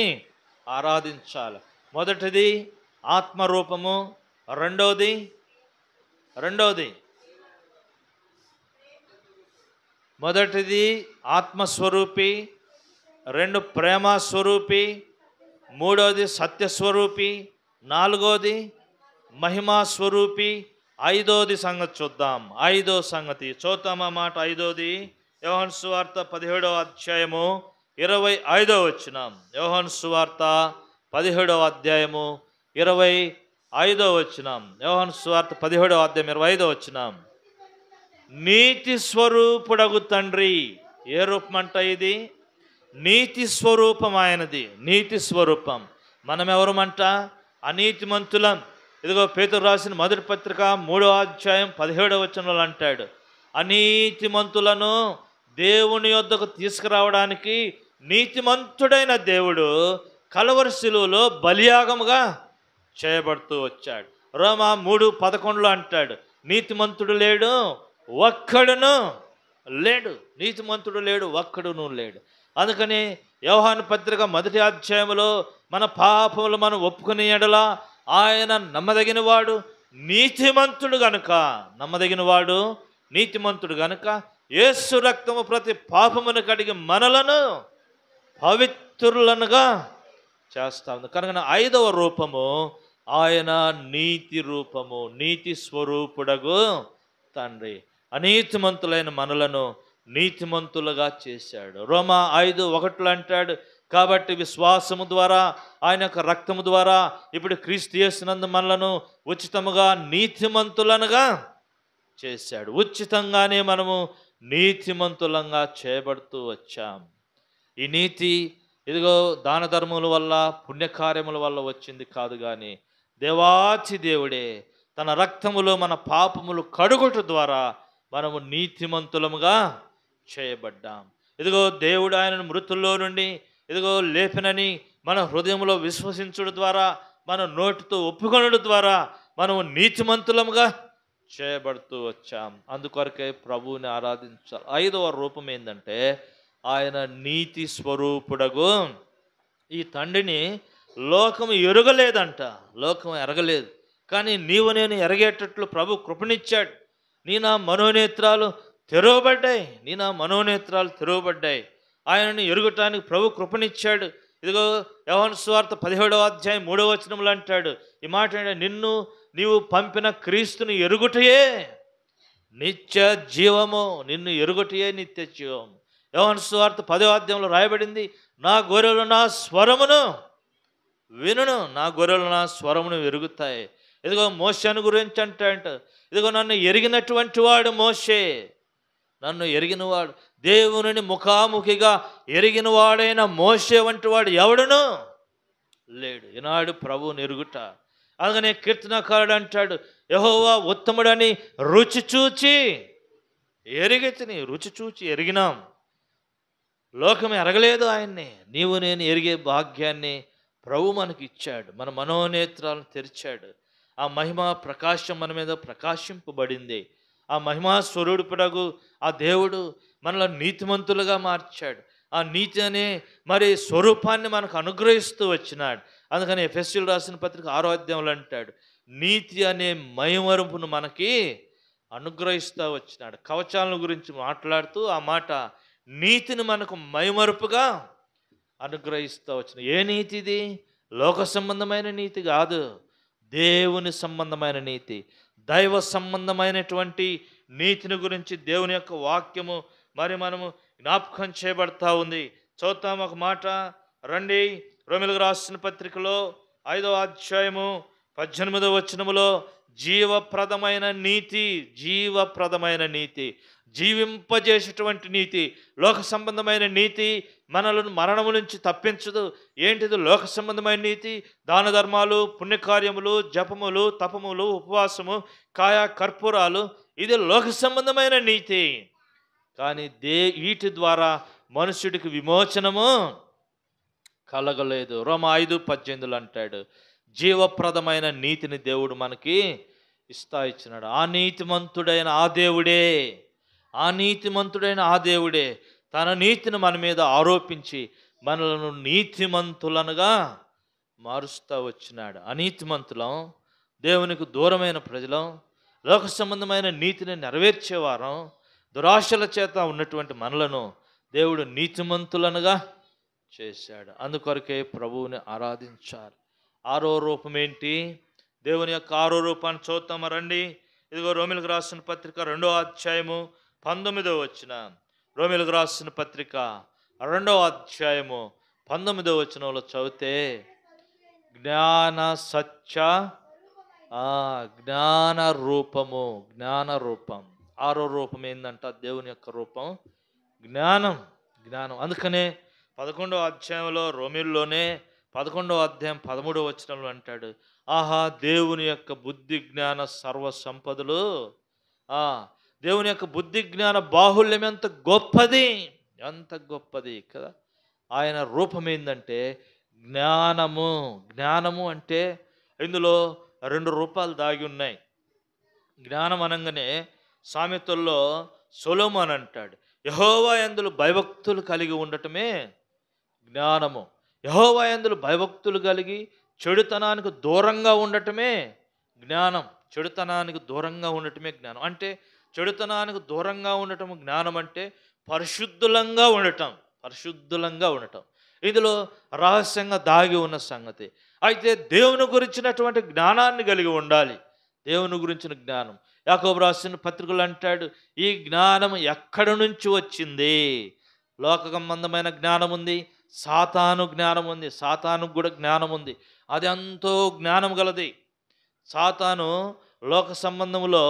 ఆరాధించాలి. మొదటిది ఆత్మరూపము, రెండవది మొదటిది ఆత్మస్వరూపి, 2 ప్రేమ స్వరూపి, 3వది సత్యస్వరూపి, 4వది మహిమా స్వరూపి, 5వది సంగతి చూద్దాం. 5వ సంగతి చూద్దామా మాట. 5వది యోహాను సువార్త 17వ అధ్యాయము 25వ వచనం. యోహాను సువార్త 17వ అధ్యాయము 25వ వచనం. యోహాను సువార్త 17వ అధ్యాయం 25వ వచనం. నీతి స్వరూపుడగు తండ్రి. ఏ రూపం అంట ఇది? నీతి స్వరూపం ఆయనది. నీతి స్వరూపం. మనం ఎవరమంట? అనీతిమంతులం. ఇదిగో పేతురు రాసిన 1వ పత్రిక 3వ అధ్యాయం 17వ వచనంలో అంటాడు, అనీతిమంతులను దేవుని యొద్దకు తీసుకురావడానికి నీతిమంతుడైన దేవుడు కలవరి శిలువలో బలియాగముగా చేయబడుతూ వచ్చాడు. రోమా 3:11 అంటాడు, నీతిమంతుడు లేడు, ఒక్కడును లేడు. నీతిమంతుడు లేడు, ఒక్కడును లేడు. అందుకని యోహాను పత్రిక 1వ అధ్యాయంలో మన పాపములు మనం ఒప్పుకునే యెడల ఆయన నమ్మదగినవాడు, నీతిమంతుడు గనుక యేసు రక్తము ప్రతి పాపమును కడిగి మనలను పవిత్రులనుగా చేస్తా ఉంది. కనుక 5వ రూపము ఆయన నీతి రూపము, నీతి స్వరూపుడగు తండ్రి. అనీతిమంతులైన మనలను నీతిమంతులుగా చేశాడు. రోమా 5:1 అంటాడు, కాబట్టి విశ్వాసము ద్వారా ఆయన యొక్క రక్తము ద్వారా ఇప్పుడు క్రీస్తు యేసునందు మనలను ఉచితముగా నీతిమంతులనుగా చేశాడు. ఉచితంగానే మనము నీతిమంతులంగా చేయబడుతూ వచ్చాం. ఈ నీతి ఇదిగో దాన ధర్మముల వల్ల, పుణ్యకార్యముల వల్ల వచ్చింది కాదు, కానీ దేవాతి దేవుడే తన రక్తములో మన పాపములు కడుగుట ద్వారా మనము నీతిమంతులముగా చేయబడ్డాం. ఇదిగో దేవుడు ఆయనను మృతుల్లో నుండి ఇదిగో లేపినని మన హృదయంలో విశ్వసించుడు ద్వారా, మన నోటితో ఒప్పుకొనుడు ద్వారా మనము నీతిమంతులముగా చేయబడుతూ వచ్చాం. అందుకొరకే ప్రభువుని ఆరాధించాలి. 5వ రూపం ఏంటంటే ఆయన నీతి స్వరూపుడగు ఈ తండ్రిని లోకం ఎరగలేదు. కానీ నీవు నేను ఎరగేటట్లు ప్రభు కృపనిచ్చాడు. నీ నా మనోనేత్రాలు తెరవబడ్డాయి. ఆయనను ఎరుగటానికి ప్రభు కృపనిచ్చాడు. ఇదిగో యోహాను సువార్త 17వ అధ్యాయం 3వ వచనంలో అంటాడు ఈ మాట, నీవు పంపిన క్రీస్తుని ఎరుగుటయే నిత్య జీవము, నిన్ను ఎరుగుటయే నిత్య జీవము. యోహాను సువార్త 10వ అధ్యాయంలో రాయబడింది, నా గొర్రెలు నా స్వరమును వినును, నా గొర్రెలు నా స్వరమును ఎరుగుతాయి. ఇదిగో మోషేను గురించి అంట, ఇదిగో నన్ను ఎరిగినటువంటి వాడు మోషే, నన్ను ఎరిగినవాడు, దేవునిని ముఖాముఖిగా ఎరిగిన వాడైన మోషే వంటి వాడు ఎవడును లేడు. ఈనాడు ప్రభువుని ఎరుగుట. అలాగనే కీర్తనకారుడు అంటాడు, యెహోవా ఉత్తముడని రుచి చూచి ఎరిగితిని. రుచి చూచి ఎరిగినాం, లోకం ఎరగలేదు ఆయన్ని. నీవు నేను ఎరిగే భాగ్యాన్ని ప్రభు మనకి ఇచ్చాడు, మన మనోనేత్రాలను తెరిచాడు. ఆ మహిమ ప్రకాశం మన మీద ప్రకాశింపబడింది. ఆ మహిమా స్వరూపుడగు ఆ దేవుడు మనలో నీతిమంతులుగా మార్చాడు. ఆ నీతి అనే మరి స్వరూపాన్ని మనకు అనుగ్రహిస్తూ వచ్చినాడు. అందుకని ఎఫెసీయులకు రాసిన పత్రిక 6వ అధ్యాయంలో అంటాడు, నీతి అనే మైమరుపును మనకి అనుగ్రహిస్తూ వచ్చినాడు. కవచాలను గురించి మాట్లాడుతూ ఆ మాట, నీతిని మనకు మైమరుపుగా అనుగ్రహిస్తూ వచ్చిన. ఏ నీతి ఇది? లోక సంబంధమైన నీతి కాదు, దేవుని సంబంధమైన నీతి, దైవ సంబంధమైనటువంటి నీతిని గురించి దేవుని యొక్క వాక్యము మరి మనము జ్ఞాపకం చేయబడతా ఉంది. చూద్దాం ఒక మాట రండి. రోమీయులకు రాసిన పత్రికలో 5వ అధ్యాయము 18వ వచనములో జీవప్రదమైన నీతి, జీవప్రదమైన నీతి, జీవింపజేసేటువంటి నీతి, లోక సంబంధమైన నీతి మనలను మరణము నుంచి తప్పించదు. ఏంటిది లోక సంబంధమైన నీతి? దాన ధర్మాలు, పుణ్యకార్యములు, జపములు, తపములు, ఉపవాసము, కాయ కర్పూరాలు, ఇది లోక సంబంధమైన నీతి. కానీ వీటి ద్వారా మనుషుడికి విమోచనము కలగలేదు. రోమా 5:18 అంటాడు, జీవప్రదమైన నీతిని దేవుడు మనకి ఇచ్చినాడు. ఆ నీతిమంతుడైన ఆ దేవుడే, ఆ నీతిమంతుడైన ఆ దేవుడే తన నీతిని మన మీద ఆరోపించి మనలను నీతిమంతులనుగా మారుస్తూ వచ్చినాడు. అనీతిమంతులం, దేవునికి దూరమైన ప్రజలం, లోక సంబంధమైన నీతిని నెరవేర్చేవారం, దురాశల చేత ఉన్నటువంటి మనలను దేవుడు నీతిమంతులనుగా చేశాడు. అందుకొరకే ప్రభువుని ఆరాధించాలి. 6వ రూపం ఏంటి? దేవుని యొక్క 6వ రూపాన్ని చూద్దాము రండి. ఇదిగో రోమీయులకు రాసిన పత్రిక 2వ అధ్యాయము 19వ వచనం. రోమీయులకు రాసిన పత్రిక 2వ అధ్యాయము 19వ వచనంలో చదివితే, జ్ఞాన సత్య జ్ఞాన రూపము, జ్ఞాన రూపం. 6వ రూపం ఏంటంట? దేవుని యొక్క రూపం జ్ఞానం, జ్ఞానం. అందుకనే 11వ అధ్యాయంలో రోమీయుల్లోనే 11వ అధ్యాయం 13వ వచనంలో అంటాడు, ఆహా దేవుని యొక్క బుద్ధి జ్ఞాన సర్వ సంపదలు, దేవుని యొక్క బుద్ధి జ్ఞాన బాహుల్యం ఎంత గొప్పది, ఎంత గొప్పది కదా. ఆయన రూపం ఏంటంటే జ్ఞానము. జ్ఞానము అంటే ఇందులో 2 రూపాలు దాగి ఉన్నాయి. జ్ఞానం అనగానే సామెతల్లో సొలొమోను అంటాడు, యెహోవా యందు భయభక్తులు కలిగి ఉండటమే జ్ఞానము. యెహోవా యందు భయభక్తులు కలిగి చెడుతనానికి దూరంగా ఉండటమే జ్ఞానం. చెడుతనానికి దూరంగా ఉండటమే జ్ఞానం. అంటే చెడుతనానికి దూరంగా ఉండటం జ్ఞానం అంటే పరిశుద్ధులంగా ఉండటం, పరిశుద్ధులంగా ఉండటం. ఇందులో రహస్యంగా దాగి ఉన్న సంగతి. అయితే దేవుని గురించినటువంటి జ్ఞానాన్ని కలిగి ఉండాలి. దేవుని గురించిన జ్ఞానం. యాకోబు రాసిన పత్రికలు అంటాడు, ఈ జ్ఞానం ఎక్కడి నుంచి వచ్చింది? లోక సంబంధమైన జ్ఞానం ఉంది, సాతాను జ్ఞానం ఉంది, సాతానుకు కూడా జ్ఞానం ఉంది. అది ఎంతో జ్ఞానం గలది. సాతాను లోక సంబంధములో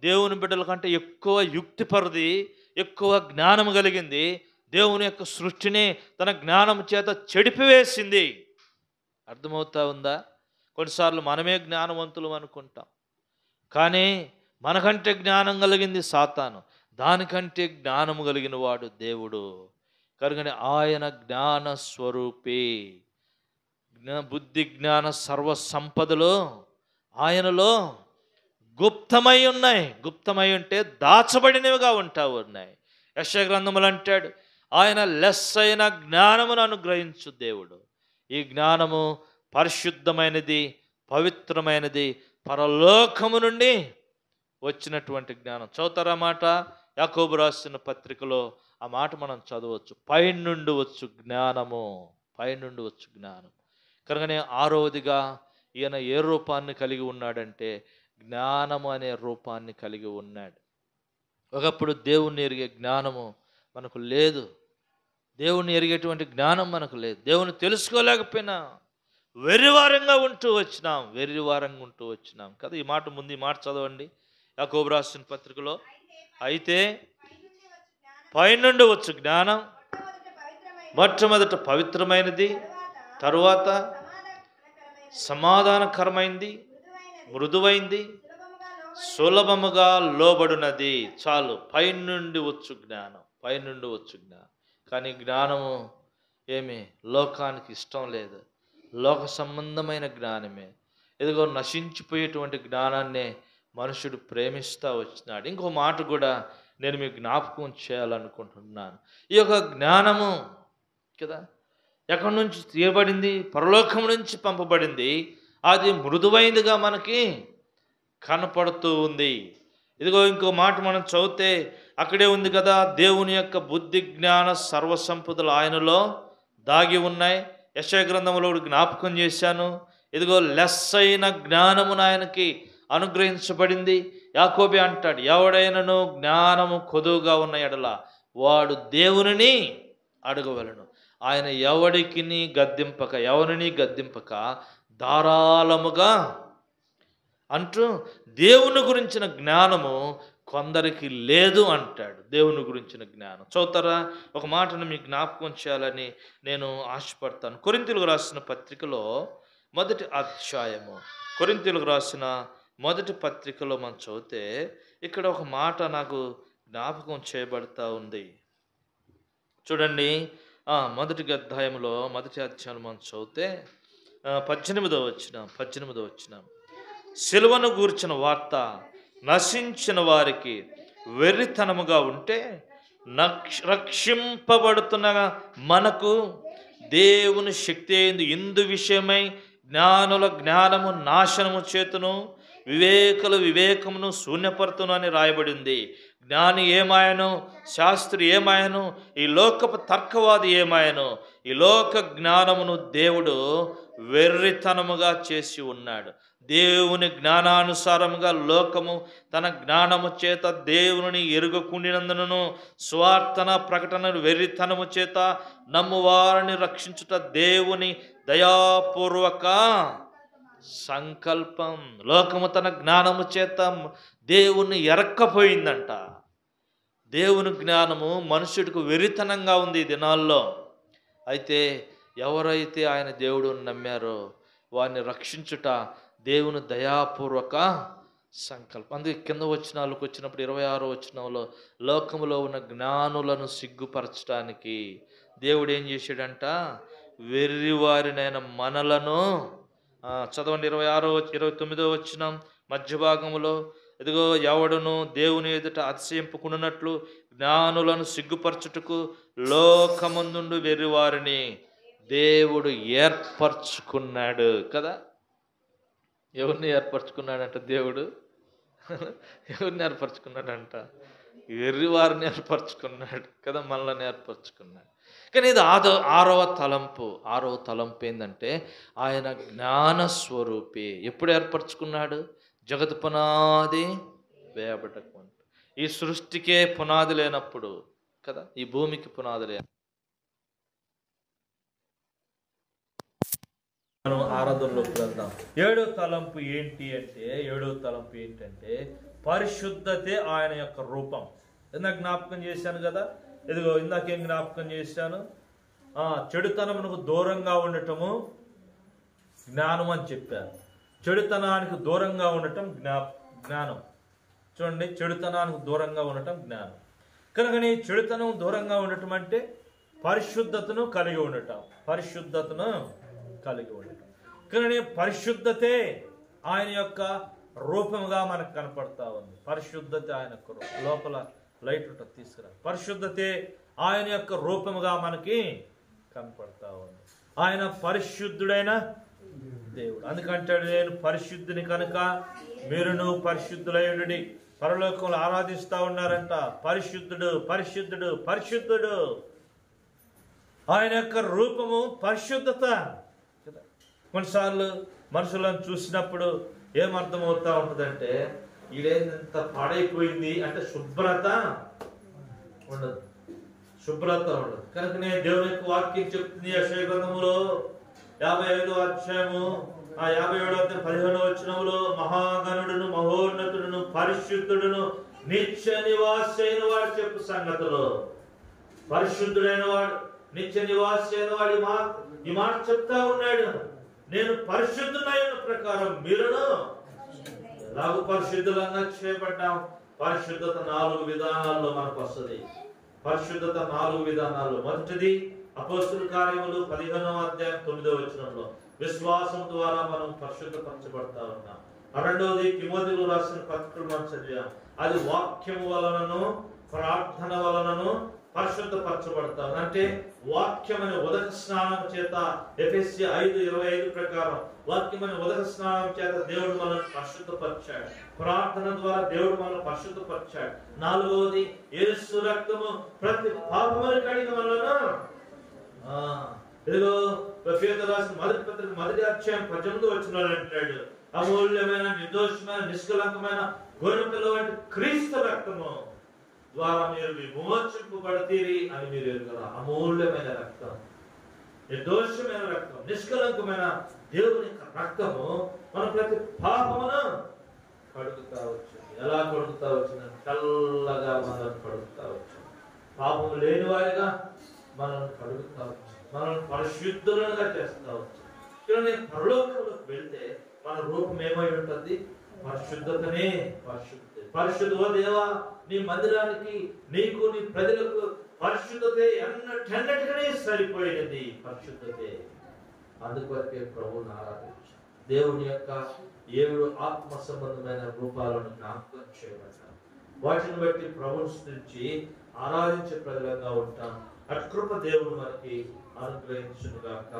దేవుని బిడ్డల కంటే ఎక్కువ యుక్తిపరిది, ఎక్కువ జ్ఞానం కలిగింది. దేవుని యొక్క సృష్టిని తన జ్ఞానం చేత చెడిపివేసింది. అర్థమవుతా ఉందా? కొన్నిసార్లు మనమే జ్ఞానవంతులు అనుకుంటాం, కానీ మనకంటే జ్ఞానం కలిగింది సాతాను, దానికంటే జ్ఞానము కలిగిన వాడు దేవుడు. కనుకనే ఆయన జ్ఞాన స్వరూపి. బుద్ధి జ్ఞాన సర్వ సంపదలు ఆయనలో గుప్తమై ఉన్నాయి. గుప్తమై ఉంటే దాచబడినవిగా ఉన్నాయి. యెషయా గ్రంథములు అంటాడు, ఆయన లెస్సైన జ్ఞానమును అనుగ్రహించు దేవుడు. ఈ జ్ఞానము పరిశుద్ధమైనది, పవిత్రమైనది, పరలోకము నుండి వచ్చినటువంటి జ్ఞానం. చదువుతారా మాట? యాకోబు రాసిన పత్రికలో ఆ మాట మనం చదవచ్చు. పైనుండి వచ్చు జ్ఞానము, పైనుండి వచ్చు జ్ఞానం. కనుకనే ఆరవదిగా ఈయన ఏ రూపాన్ని కలిగి ఉన్నాడంటే జ్ఞానము అనే రూపాన్ని కలిగి ఉన్నాడు. ఒకప్పుడు దేవుణ్ణి ఎరిగే జ్ఞానము మనకు లేదు. దేవుణ్ణి ఎరిగేటువంటి జ్ఞానం మనకు లేదు. దేవుని తెలుసుకోలేకపోయినా వెర్రివారంగా ఉంటూ వచ్చినాం కదా. ఈ మాట ముందు ఈ మాట చదవండి యాకోబు రాసిన పత్రికలో. అయితే పైనుండి వచ్చు జ్ఞానం మొట్టమొదట పవిత్రమైనది, తరువాత సమాధానకరమైంది, మృదువైంది, సులభముగా లోబడినది. చాలు, పైనుండి వచ్చు జ్ఞానం, పైనుండి వచ్చు జ్ఞానం. కానీ జ్ఞానము ఏమి లోకానికి ఇష్టం లేదు, లోక సంబంధమైన జ్ఞానమే. ఇదిగో నశించిపోయేటువంటి జ్ఞానాన్నే మనుషుడు ప్రేమిస్తూ వచ్చినాడు. ఇంకో మాట కూడా నేను మీకు జ్ఞాపకం చేయాలనుకుంటున్నాను. ఈ యొక్క జ్ఞానము కదా ఎక్కడి నుంచి తీయబడింది? పరలోకం నుంచి పంపబడింది. అది మృదువైందిగా మనకి కనపడుతూ ఉంది. ఇదిగో ఇంకో మాట మనం చదివితే అక్కడే ఉంది కదా, దేవుని యొక్క బుద్ధి జ్ఞాన సర్వసంపదలు ఆయనలో దాగి ఉన్నాయి. యెషయా గ్రంథంలో జ్ఞాపకం చేశాను. ఇదిగో లెస్సైన జ్ఞానమును ఆయనకి అనుగ్రహించబడింది. యాకోబే అంటాడు, ఎవడైనను జ్ఞానము కొదువుగా ఉన్న ఎడల వాడు దేవునిని అడగవలను. ఆయన ఎవరిని గద్దింపక ధారాళముగా అంటూ దేవుని గురించిన జ్ఞానము కొందరికి లేదు అంటాడు. దేవుని గురించిన జ్ఞానం చదువుతారా? ఒక మాటను మీకు జ్ఞాపకం చేయాలని నేను ఆశపడతాను. కొరింథీయులకు రాసిన పత్రికలో మొదటి అధ్యాయము, కొరింథీయులకు రాసిన మొదటి పత్రికలో మనం చదివితే ఇక్కడ ఒక మాట నాకు జ్ఞాపకం చేయబడతా ఉంది. చూడండి, మొదటి అధ్యాయంలో మనం చదివితే 18వ వచనం, సిలువను గూర్చిన వార్త నశించిన వారికి వెర్రితనముగా ఉంటే రక్షింపబడుతున్న మనకు దేవుని శక్తి అయింది. ఇందు విషయమై జ్ఞానుల జ్ఞానము నాశనము చేతును, వివేకుల వివేకమును శూన్యపరుతును అని రాయబడింది. జ్ఞాని ఏమాయను, శాస్త్రి ఏమాయను, ఈ లోకపు తర్కవాది ఏమాయను, ఈ లోక జ్ఞానమును దేవుడు వెర్రితనముగా చేసి ఉన్నాడు. దేవుని జ్ఞానానుసారముగా లోకము తన జ్ఞానము చేత దేవుని ఎరుగకుండినందునను స్వార్థన ప్రకటన వెర్రితనము చేత నమ్మువారిని రక్షించుట దేవుని దయాపూర్వక సంకల్పం. లోకము తన జ్ఞానము చేత దేవుణ్ణి ఎరక్కపోయిందంట. దేవుని జ్ఞానము మనుషుడికి వెర్రితనంగా ఉంది ఈ దినాల్లో. అయితే ఎవరైతే ఆయన దేవుడుని నమ్మారో వారిని రక్షించుట దేవుని దయాపూర్వక సంకల్పం. అందుకే కింద వచనాలకు వచ్చినప్పుడు 26వ వచనంలో లోకములో ఉన్న జ్ఞానులను సిగ్గుపరచడానికి దేవుడు ఏం చేశాడంట? వెర్రివారినైన మనలను చదవండి. 29వ వచనం మధ్య భాగములో, ఇదిగో ఎవడును దేవుని ఎదుట అతిశయింపుకున్నట్లు జ్ఞానులను సిగ్గుపరచుటకు లోకమందుండు వెర్రివారిని దేవుడు ఏర్పరచుకున్నాడు కదా. ఎవరిని ఏర్పరచుకున్నాడంట దేవుడు? ఎవరిని ఏర్పరచుకున్నాడంట? వెర్రివారిని ఏర్పరచుకున్నాడు కదా, మనల్ని ఏర్పరచుకున్నాడు. కానీ ఇది ఆరవ తలంపు ఏంటంటే ఆయన జ్ఞానస్వరూపి. ఎప్పుడు ఏర్పరచుకున్నాడు? జగత్ పునాది వేయబడకు, ఈ సృష్టికే పునాది లేనప్పుడు కదా, ఈ భూమికి పునాది లేనప్పుడు. మనం ఆరాధనలోకి వెళ్దాం. ఏడవ తలంపు ఏంటంటే పరిశుద్ధతే ఆయన యొక్క రూపం. ఇందాక జ్ఞాపకం చేశాను కదా, ఇదిగో ఇందాకేం జ్ఞాపకం చేశాను? చెడుతనమునకు దూరంగా ఉండటము జ్ఞానం అని చెప్పారు. చెడుతనానికి దూరంగా ఉండటం జ్ఞానం. చూడండి, చెడుతనానికి దూరంగా ఉండటం జ్ఞానం. కనుకని చెడుతనం దూరంగా ఉండటం అంటే పరిశుద్ధతను కలిగి ఉండటం. కానీ పరిశుద్ధతే ఆయన యొక్క రూపముగా మనకు కనపడతా ఉంది. పరిశుద్ధత ఆయన యొక్క రూపం. లోపల లైట్ ఉంటుంది, తీసుకురా. పరిశుద్ధతే ఆయన యొక్క రూపముగా మనకి కనపడతా ఉంది. ఆయన పరిశుద్ధుడైన దేవుడు. అందుకంటాడు, నేను పరిశుద్ధుని కనుక మీరును పరిశుద్ధులై ఉండుడి. పరలోకంలో ఆరాధిస్తూ ఉన్నారంట. పరిశుద్ధుడు, పరిశుద్ధుడు, పరిశుద్ధుడు. ఆయన యొక్క రూపము పరిశుద్ధత. కొన్నిసార్లు మనుషులను చూసినప్పుడు ఏమర్థమవుతా ఉంటుందంటే, ఈడేంత పాడైపోయింది అంటే శుభ్రత ఉండదు, శుభ్రత ఉండదు. కనుకనే దేవుని యొక్క వాక్యం చెప్తుంది యెషయా గ్రంథములో 55వ అధ్యాయము 57వ అధ్యాయం 15వ వచనములో, మహాగణుడును మహోన్నతుడును పరిశుద్ధుడును నిత్య నివాసి అయిన వాడు చెప్పు సంగతులు. పరిశుద్ధుడైన వాడు, నిత్య నివాసి అయిన వాడు ఈ మాట చెప్తా ఉన్నాడు. నేను పరిశుద్ధుడైన ప్రకారం మీరును ఎలాగూ పరిశుద్ధులంగా చేయబడ్డాం. పరిశుద్ధత 4 విధానాల్లో మనకు వస్తుంది. పరిశుద్ధత 4 విధానాలు. మొదటిది అపోస్తుల కార్యములు 15వ అధ్యాయం 9వ వచనంలో, విశ్వాసం ద్వారా మనం పరిశుద్ధపరచబడతా ఉన్నాం. రెండవది తిమోతిలో రాసిన పత్రికలు మనం చదివాం. అది వాక్యము వలనను ప్రార్థన వలనను పరిశుద్ధపరచబడతాం. అంటే వాక్యమనే ఉదక స్నానం చేత, ఎఫెసీ 5:25 ప్రకారం వాక్యమనే ఉదక స్నానం చేత దేవుడు మనల్ని పరిశుద్ధపరిచాడు. ప్రార్థన ద్వారా దేవుడు మనల్ని పరిశుద్ధపరిచాడు. నాలుగవది యేసు రక్తము ప్రతి పాపమును కడిగిన వలన. ఇదిగో పేతురు రాసిన మొదటి పత్రిక 1వ అధ్యాయం 18వ వచనంలో అంటాడు, అమూల్యమైన నిర్దోషమైన నిష్కలంకమైన గొర్రెపిల్ల వంటి క్రీస్తు రక్తము ద్వారా మీరు విమోచింపబడతీరి అని మీరు ఎరుగరా. అమూల్యమైన రక్తం, నిర్దోషమైన రక్తం, నిష్కలంకమైన దేవుని రక్తము మన ప్రతి పాపమును కడుగుతా వచ్చింది. ఎలా కడుగుతా వచ్చిందని చల్లగా మనల్ని కడుగుతా వచ్చింది. పాపము లేని వారిగా మనల్ని కడుగుతా వచ్చింది. మనల్ని పరిశుద్ధులుగా చేస్తా వచ్చింది. ఇక్కడ పరలోకంలోకి వెళ్తే మన రూపం ఏమై ఉంటుంది? పరిశుద్ధతనే. పరిశుద్ధ దేవా, నీ మందిరానికి, నీకు, నీ ప్రజలకు పరిశుద్ధతే ఎన్నటికనే సరిపోయినది. పరిశుద్ధతే. అందుకొరకే ప్రభువుని ఆరాధించాం. దేవుని యొక్క 7 ఆత్మ సంబంధమైన రూపాలను జ్ఞాపకం చేయబడ్డాం. వాటిని బట్టి ప్రభువుని స్తుతించి ఆరాధించే ప్రజలంగా ఉంటాం. అటు కృప దేవుడు మనకి అనుగ్రహించును గాక.